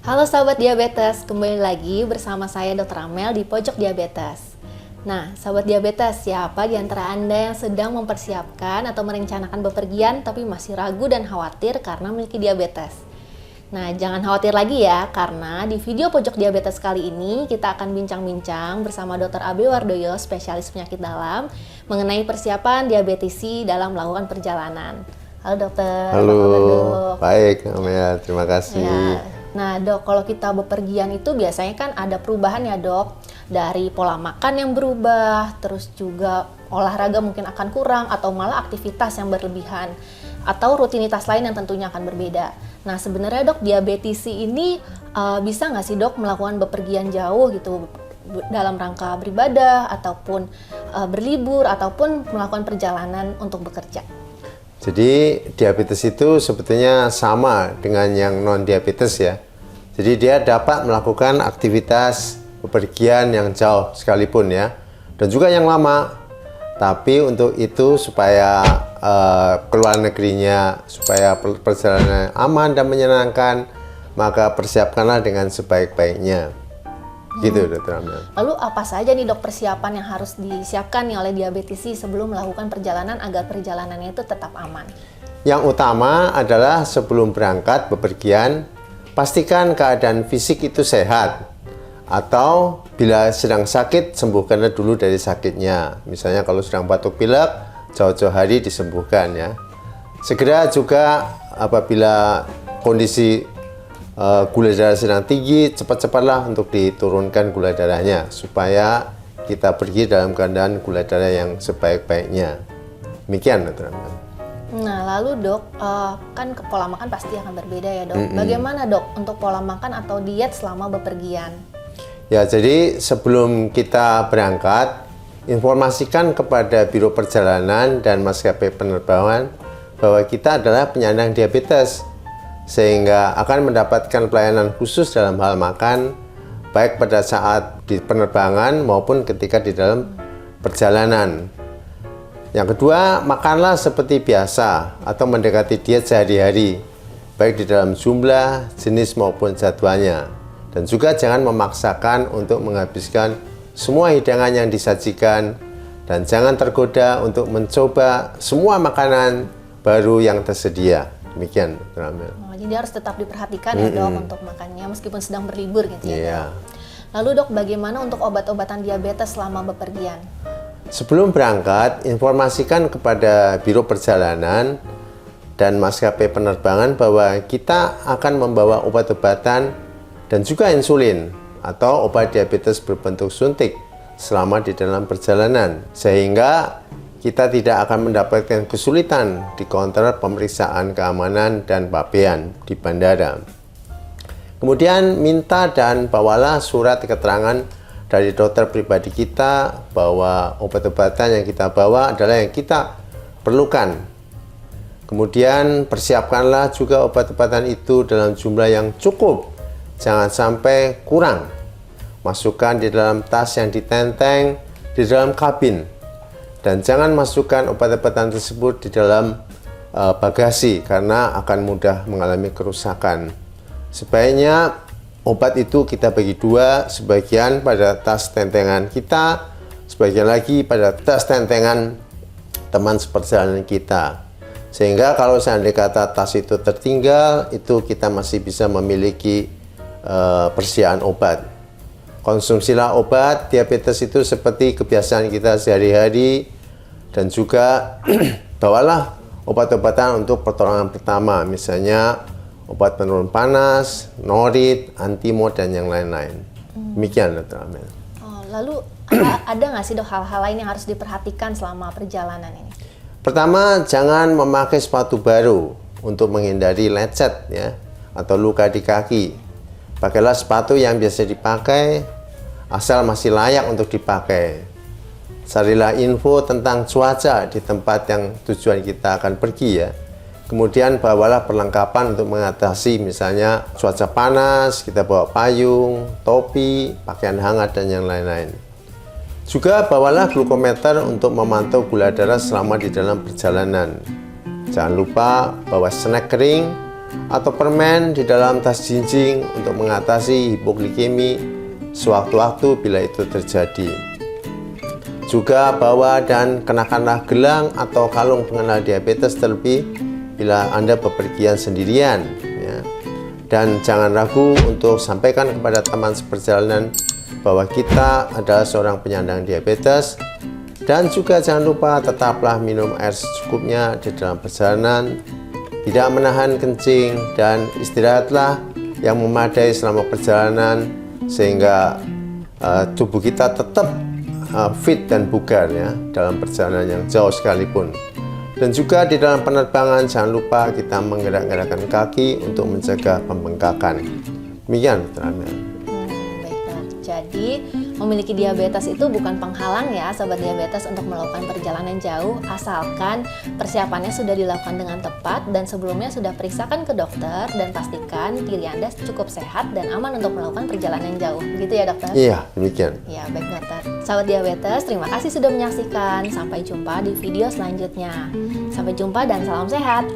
Halo sahabat diabetes, kembali lagi bersama saya Dr. Amel di Pojok Diabetes. Nah, sahabat diabetes, siapa di antara Anda yang sedang mempersiapkan atau merencanakan bepergian tapi masih ragu dan khawatir karena memiliki diabetes? Nah, jangan khawatir lagi ya, karena di video Pojok Diabetes kali ini kita akan bincang-bincang bersama Dr. Abe Wardoyo, spesialis penyakit dalam, mengenai persiapan diabetesi dalam melakukan perjalanan. Halo dokter. Halo, baik Amel, terima kasih. Ya. Nah dok, kalau kita bepergian itu biasanya kan ada perubahan ya dok, dari pola makan yang berubah, terus juga olahraga mungkin akan kurang atau malah aktivitas yang berlebihan, atau rutinitas lain yang tentunya akan berbeda. Nah sebenarnya dok, diabetesi ini bisa nggak sih dok melakukan bepergian jauh gitu dalam rangka beribadah ataupun berlibur ataupun melakukan perjalanan untuk bekerja? Jadi diabetes itu sebetulnya sama dengan yang non-diabetes ya. Jadi dia dapat melakukan aktivitas bepergian yang jauh sekalipun ya, dan juga yang lama. Tapi untuk itu supaya keluar negerinya, supaya perjalanan aman dan menyenangkan, maka persiapkanlah dengan sebaik-baiknya. Gitu Dr. Amel. Lalu apa saja nih dok persiapan yang harus disiapkan nih oleh diabetesi sebelum melakukan perjalanan agar perjalanannya itu tetap aman? Yang utama adalah sebelum berangkat bepergian, pastikan keadaan fisik itu sehat. Atau bila sedang sakit, sembuhkanlah dulu dari sakitnya. Misalnya kalau sedang batuk pilek, jauh-jauh hari disembuhkan ya. Segera juga apabila kondisi gula darah sedang tinggi, cepat-cepatlah untuk diturunkan gula darahnya supaya kita pergi dalam keadaan gula darah yang sebaik-baiknya. Demikian Dr. Amel. Nah lalu dok, kan pola makan pasti akan berbeda ya dok. Bagaimana dok untuk pola makan atau diet selama bepergian? Ya, jadi sebelum kita berangkat, informasikan kepada Biro Perjalanan dan maskapai penerbangan bahwa kita adalah penyandang diabetes, sehingga akan mendapatkan pelayanan khusus dalam hal makan, baik pada saat di penerbangan maupun ketika di dalam perjalanan. Yang kedua, makanlah seperti biasa atau mendekati diet sehari-hari, baik di dalam jumlah, jenis maupun jadwalnya. Dan juga jangan memaksakan untuk menghabiskan semua hidangan yang disajikan, dan jangan tergoda untuk mencoba semua makanan baru yang tersedia. Demikian Dr. Amel. Jadi harus tetap diperhatikan ya dok untuk makannya meskipun sedang berlibur gitu ya dok. Lalu dok, bagaimana untuk obat-obatan diabetes selama bepergian? Sebelum berangkat, informasikan kepada Biro Perjalanan dan maskapai penerbangan bahwa kita akan membawa obat-obatan dan juga insulin atau obat diabetes berbentuk suntik selama di dalam perjalanan, sehingga kita tidak akan mendapatkan kesulitan di counter pemeriksaan keamanan dan pakaian di bandara. Kemudian minta dan bawalah surat keterangan dari dokter pribadi kita bahwa obat-obatan yang kita bawa adalah yang kita perlukan. Kemudian persiapkanlah juga obat-obatan itu dalam jumlah yang cukup, jangan sampai kurang. Masukkan di dalam tas yang ditenteng di dalam kabin. Dan jangan masukkan obat-obatan tersebut di dalam bagasi karena akan mudah mengalami kerusakan. Sebaiknya obat itu kita bagi dua, sebagian pada tas tentengan kita, sebagian lagi pada tas tentengan teman seperjalanan kita. Sehingga kalau seandainya kata tas itu tertinggal, itu kita masih bisa memiliki persediaan obat. Konsumsilah obat diabetes itu seperti kebiasaan kita sehari-hari, dan juga bawalah obat-obatan untuk pertolongan pertama, misalnya obat penurun panas, norit, antimo, dan yang lain-lain. Demikian Dr. Amel. Lalu ada nggak sih dok hal-hal lain yang harus diperhatikan selama perjalanan ini? Pertama, jangan memakai sepatu baru untuk menghindari lecet ya, atau luka di kaki. Pakailah sepatu yang biasa dipakai, asal masih layak untuk dipakai. Carilah info tentang cuaca di tempat yang tujuan kita akan pergi ya. Kemudian bawalah perlengkapan untuk mengatasi misalnya cuaca panas, kita bawa payung, topi, pakaian hangat, dan yang lain-lain. Juga bawalah glukometer untuk memantau gula darah selama di dalam perjalanan. Jangan lupa bawa snack kering atau permen di dalam tas jinjing untuk mengatasi hipoglikemi sewaktu-waktu bila itu terjadi. Juga bawa dan kenakanlah gelang atau kalung pengenal diabetes terlebih bila Anda bepergian sendirian, ya. Dan jangan ragu untuk sampaikan kepada teman seperjalanan bahwa kita adalah seorang penyandang diabetes. Dan juga jangan lupa tetaplah minum air secukupnya di dalam perjalanan, tidak menahan kencing, dan istirahatlah yang memadai selama perjalanan sehingga tubuh kita tetap fit dan bugar, ya, dalam perjalanan yang jauh sekalipun. Dan juga di dalam penerbangan jangan lupa kita menggerak-gerakkan kaki untuk mencegah pembengkakan. Demikian, Dr. Amel. Baik dok. Jadi memiliki diabetes itu bukan penghalang ya sobat diabetes untuk melakukan perjalanan jauh, asalkan persiapannya sudah dilakukan dengan tepat dan sebelumnya sudah periksakan ke dokter dan pastikan diri Anda cukup sehat dan aman untuk melakukan perjalanan jauh. Gitu ya dokter? Iya, demikian. Ya, baik dokter. Sahabat diabetes, terima kasih sudah menyaksikan. Sampai jumpa di video selanjutnya. Sampai jumpa dan salam sehat.